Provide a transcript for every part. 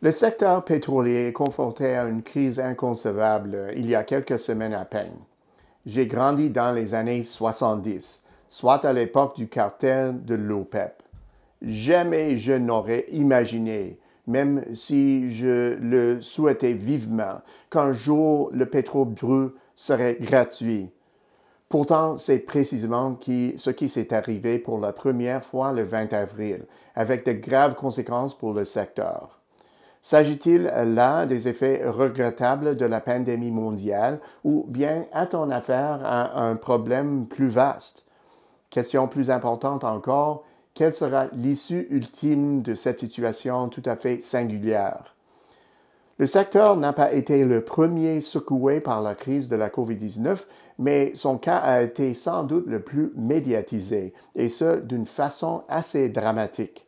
Le secteur pétrolier est confronté à une crise inconcevable il y a quelques semaines à peine. J'ai grandi dans les années 70, soit à l'époque du cartel de l'OPEP. Jamais je n'aurais imaginé, même si je le souhaitais vivement, qu'un jour le pétrole brut serait gratuit. Pourtant, c'est précisément ce qui s'est arrivé pour la première fois le 20 avril, avec de graves conséquences pour le secteur. S'agit-il là des effets regrettables de la pandémie mondiale ou bien a-t-on affaire à un problème plus vaste? Question plus importante encore, quelle sera l'issue ultime de cette situation tout à fait singulière? Le secteur n'a pas été le premier secoué par la crise de la COVID-19, mais son cas a été sans doute le plus médiatisé, et ce d'une façon assez dramatique.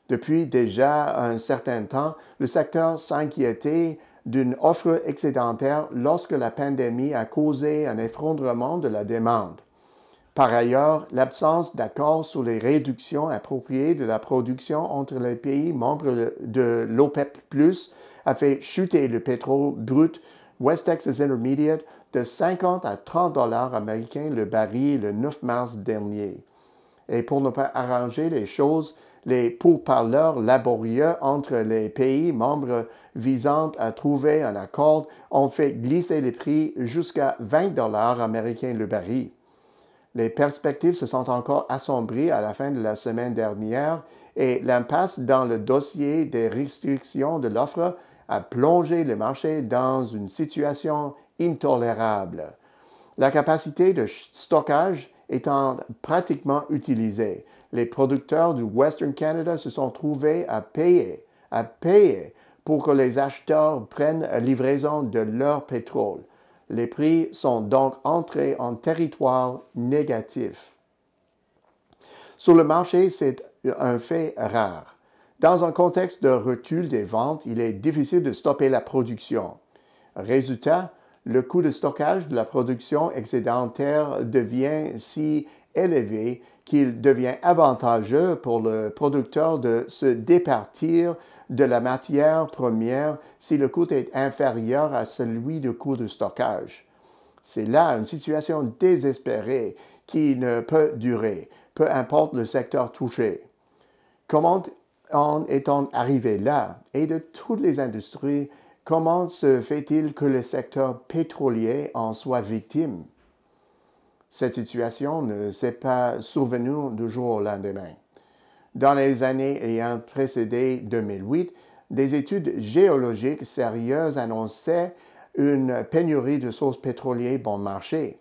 Depuis déjà un certain temps, le secteur s'inquiétait d'une offre excédentaire lorsque la pandémie a causé un effondrement de la demande. Par ailleurs, l'absence d'accord sur les réductions appropriées de la production entre les pays membres de l'OPEP+, a fait chuter le pétrole brut West Texas Intermediate de 50 à 30 dollars américains le baril le 9 mars dernier. Et pour ne pas arranger les choses, les pourparlers laborieux entre les pays membres visant à trouver un accord ont fait glisser les prix jusqu'à 20 dollars américains le baril. Les perspectives se sont encore assombries à la fin de la semaine dernière et l'impasse dans le dossier des restrictions de l'offre a plongé le marché dans une situation intolérable. La capacité de stockage étant pratiquement utilisée, les producteurs du Western Canada se sont trouvés à payer pour que les acheteurs prennent livraison de leur pétrole. Les prix sont donc entrés en territoire négatif. Sur le marché, c'est un fait rare. Dans un contexte de recul des ventes, il est difficile de stopper la production. Résultat, le coût de stockage de la production excédentaire devient si élevé qu'il devient avantageux pour le producteur de se départir de la matière première si le coût est inférieur à celui du coût de stockage. C'est là une situation désespérée qui ne peut durer, peu importe le secteur touché. Comment en est-on arrivé là? Et de toutes les industries, comment se fait-il que le secteur pétrolier en soit victime? Cette situation ne s'est pas survenue du jour au lendemain. Dans les années ayant précédé 2008, des études géologiques sérieuses annonçaient une pénurie de sources pétrolières bon marché.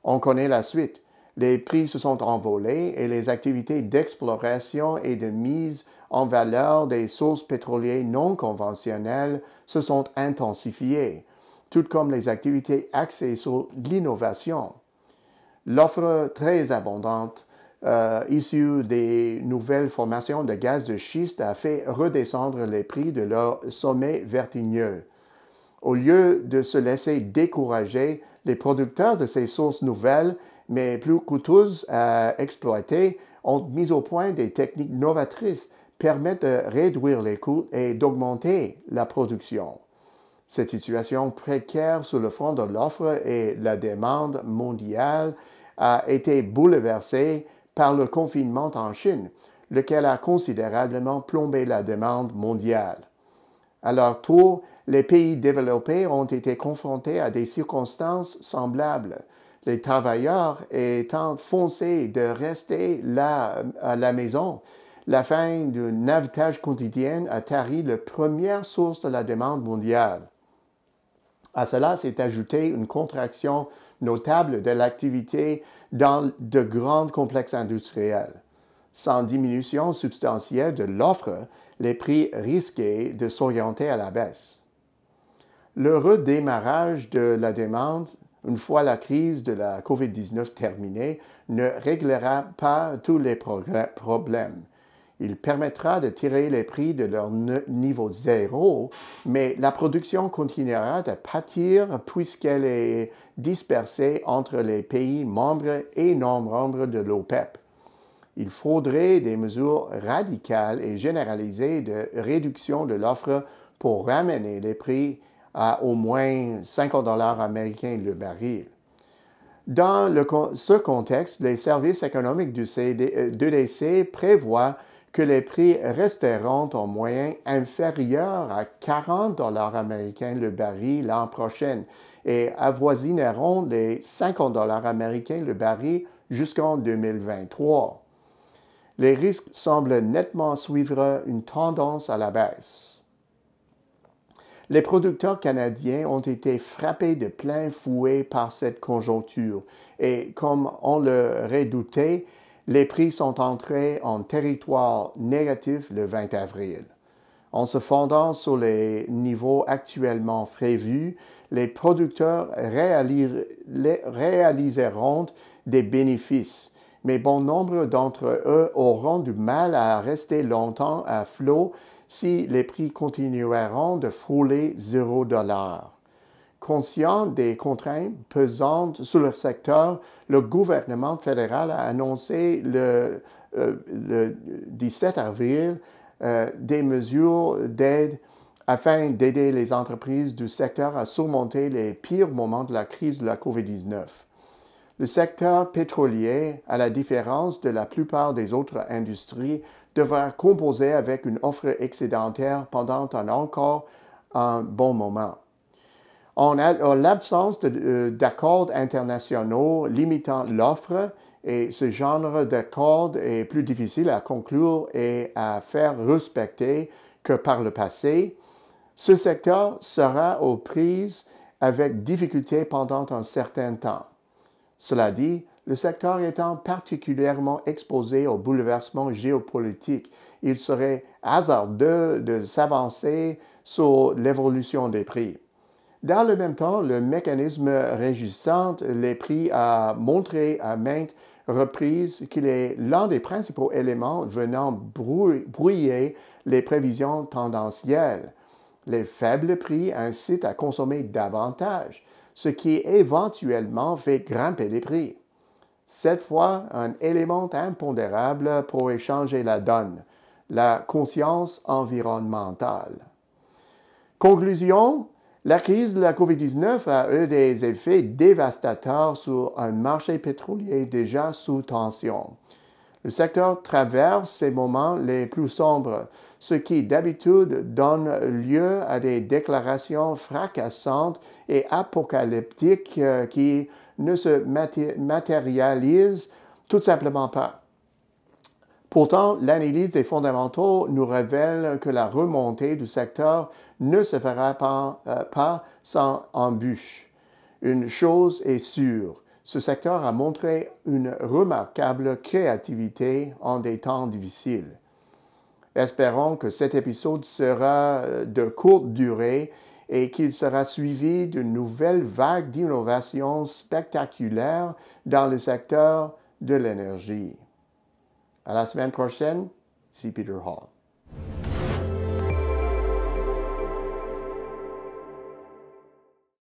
On connaît la suite. Les prix se sont envolés et les activités d'exploration et de mise en valeur des sources pétrolières non conventionnelles se sont intensifiées, tout comme les activités axées sur l'innovation. L'offre très abondante issue des nouvelles formations de gaz de schiste a fait redescendre les prix de leur sommet vertigineux. Au lieu de se laisser décourager, les producteurs de ces sources nouvelles, mais plus coûteuses à exploiter, ont mis au point des techniques novatrices permettant de réduire les coûts et d'augmenter la production. Cette situation précaire sur le front de l'offre et la demande mondiale a été bouleversée par le confinement en Chine, lequel a considérablement plombé la demande mondiale. À leur tour, les pays développés ont été confrontés à des circonstances semblables, les travailleurs étant forcés de rester là à la maison. La fin du navetage quotidien a tari la première source de la demande mondiale. À cela s'est ajoutée une contraction notable de l'activité dans de grands complexes industriels. Sans diminution substantielle de l'offre, les prix risquaient de s'orienter à la baisse. Le redémarrage de la demande, une fois la crise de la COVID-19 terminée, ne réglera pas tous les problèmes. Il permettra de tirer les prix de leur niveau zéro, mais la production continuera de pâtir puisqu'elle est dispersée entre les pays membres et non membres de l'OPEP. Il faudrait des mesures radicales et généralisées de réduction de l'offre pour ramener les prix à au moins 50 dollars américains le baril. Dans ce contexte, les services économiques du EDC prévoient que les prix resteront en moyenne inférieurs à 40 dollars américains le baril l'an prochain et avoisineront les 50 dollars américains le baril jusqu'en 2023. Les risques semblent nettement suivre une tendance à la baisse. Les producteurs canadiens ont été frappés de plein fouet par cette conjoncture et, comme on le redoutait, les prix sont entrés en territoire négatif le 20 avril. En se fondant sur les niveaux actuellement prévus, les producteurs réaliseront des bénéfices, mais bon nombre d'entre eux auront du mal à rester longtemps à flot si les prix continueront de frôler 0 $. Conscient des contraintes pesantes sur le secteur, le gouvernement fédéral a annoncé le 17 avril des mesures d'aide afin d'aider les entreprises du secteur à surmonter les pires moments de la crise de la COVID-19. Le secteur pétrolier, à la différence de la plupart des autres industries, devra composer avec une offre excédentaire pendant encore un bon moment. En l'absence d'accords internationaux limitant l'offre, et ce genre d'accord est plus difficile à conclure et à faire respecter que par le passé, ce secteur sera aux prises avec difficulté pendant un certain temps. Cela dit, le secteur étant particulièrement exposé aux bouleversements géopolitiques, il serait hasardeux de s'avancer sur l'évolution des prix. Dans le même temps, le mécanisme régissant les prix a montré à maintes reprises qu'il est l'un des principaux éléments venant brouiller les prévisions tendancielles. Les faibles prix incitent à consommer davantage, ce qui éventuellement fait grimper les prix. Cette fois, un élément impondérable pourrait changer la donne, la conscience environnementale. Conclusion, la crise de la COVID-19 a eu des effets dévastateurs sur un marché pétrolier déjà sous tension. Le secteur traverse ces moments les plus sombres, ce qui d'habitude donne lieu à des déclarations fracassantes et apocalyptiques qui ne se matérialisent tout simplement pas. Pourtant, l'analyse des fondamentaux nous révèle que la remontée du secteur ne se fera pas sans embûches. Une chose est sûre, ce secteur a montré une remarquable créativité en des temps difficiles. Espérons que cet épisode sera de courte durée et qu'il sera suivi d'une nouvelle vague d'innovation spectaculaire dans le secteur de l'énergie. À la semaine prochaine, c'est Peter Hall.